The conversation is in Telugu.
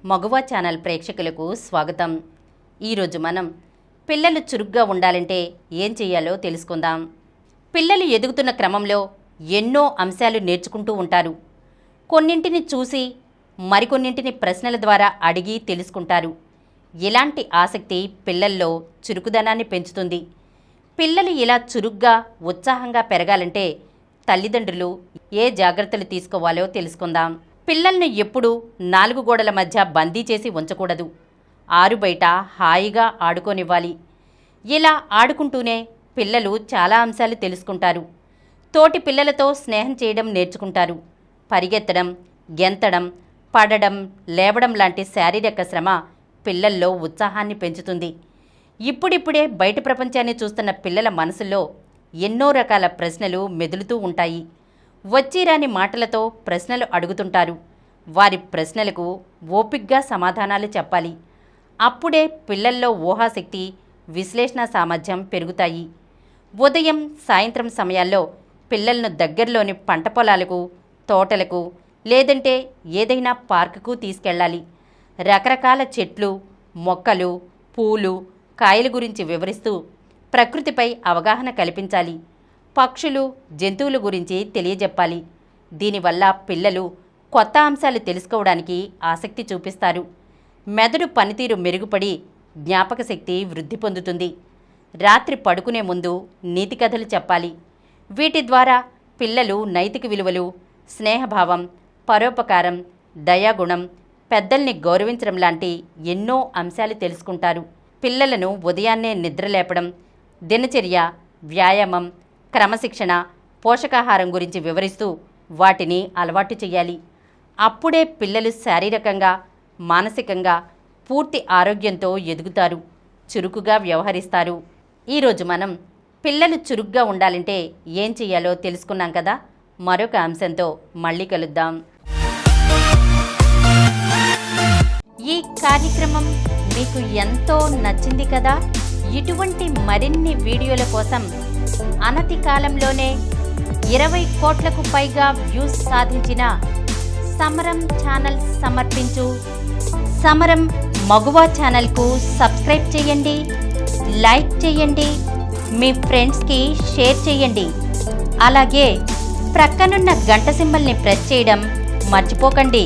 మగువ ఛానల్ ప్రేక్షకులకు స్వాగతం. ఈరోజు మనం పిల్లలు చురుగ్గా ఉండాలంటే ఏం చేయాలో తెలుసుకుందాం. పిల్లలు ఎదుగుతున్న క్రమంలో ఎన్నో అంశాలు నేర్చుకుంటూ ఉంటారు. కొన్నింటిని చూసి మరికొన్నింటిని ప్రశ్నల ద్వారా అడిగి తెలుసుకుంటారు. ఇలాంటి ఆసక్తి పిల్లల్లో చురుకుదనాన్ని పెంచుతుంది. పిల్లలు ఇలా చురుగ్గా ఉత్సాహంగా పెరగాలంటే తల్లిదండ్రులు ఏ జాగ్రత్తలు తీసుకోవాలో తెలుసుకుందాం. పిల్లల్ని ఎప్పుడూ 4 గోడల మధ్య బందీ చేసి ఉంచకూడదు. ఆరుబయట హాయిగా ఆడుకోనివ్వాలి. ఇలా ఆడుకుంటూనే పిల్లలు చాలా అంశాలు తెలుసుకుంటారు. తోటి పిల్లలతో స్నేహం చేయడం నేర్చుకుంటారు. పరిగెత్తడం, గెంతడం, పడడం, లేవడం లాంటి శారీరక శ్రమ పిల్లల్లో ఉత్సాహాన్ని పెంచుతుంది. ఇప్పుడిప్పుడే బయట ప్రపంచాన్ని చూస్తున్న పిల్లల మనసుల్లో ఎన్నో రకాల ప్రశ్నలు మెదులుతూ ఉంటాయి. వచ్చిరాని మాటలతో ప్రశ్నలు అడుగుతుంటారు. వారి ప్రశ్నలకు ఓపిగ్గా సమాధానాలు చెప్పాలి. అప్పుడే పిల్లల్లో ఊహాశక్తి, విశ్లేషణ సామర్థ్యం పెరుగుతాయి. ఉదయం, సాయంత్రం సమయాల్లో పిల్లలను దగ్గరలోని పంట పొలాలకు, తోటలకు లేదంటే ఏదైనా పార్కుకు తీసుకెళ్ళాలి. రకరకాల చెట్లు, మొక్కలు, పూలు, కాయల గురించి వివరిస్తూ ప్రకృతిపై అవగాహన కల్పించాలి. పక్షులు, జంతువుల గురించి తెలియజెప్పాలి. దీనివల్ల పిల్లలు కొత్త అంశాలు తెలుసుకోవడానికి ఆసక్తి చూపిస్తారు. మెదడు పనితీరు మెరుగుపడి జ్ఞాపక శక్తి వృద్ధి పొందుతుంది. రాత్రి పడుకునే ముందు నీతి కథలు చెప్పాలి. వీటి ద్వారా పిల్లలు నైతిక విలువలు, స్నేహభావం, పరోపకారం, దయాగుణం, పెద్దల్ని గౌరవించడం లాంటి ఎన్నో అంశాలు తెలుసుకుంటారు. పిల్లలను ఉదయాన్నే నిద్రలేపడం, దినచర్య, వ్యాయామం, క్రమశిక్షణ, పోషకాహారం గురించి వివరిస్తూ వాటిని అలవాటు చేయాలి. అప్పుడే పిల్లలు శారీరకంగా, మానసికంగా పూర్తి ఆరోగ్యంతో ఎదుగుతారు, చురుకుగా వ్యవహరిస్తారు. ఈరోజు మనం పిల్లలు చురుగ్గా ఉండాలంటే ఏం చేయాలో తెలుసుకున్నాం కదా. మరొక అంశంతో మళ్ళీ కలుద్దాం. ఈ కార్యక్రమం మీకు ఎంతో నచ్చింది కదా. ఇటువంటి మరిన్ని వీడియోల కోసం అనతి కాలంలోనే 20 కోట్లకు పైగా వ్యూస్ సాధించిన సమరం ఛానల్ సమర్పించు సమరం మగువ ఛానల్కు సబ్స్క్రైబ్ చేయండి, లైక్ చేయండి, మీ ఫ్రెండ్స్కి షేర్ చేయండి. అలాగే ప్రక్కనున్న గంట సింబల్ని ప్రెస్ చేయడం మర్చిపోకండి.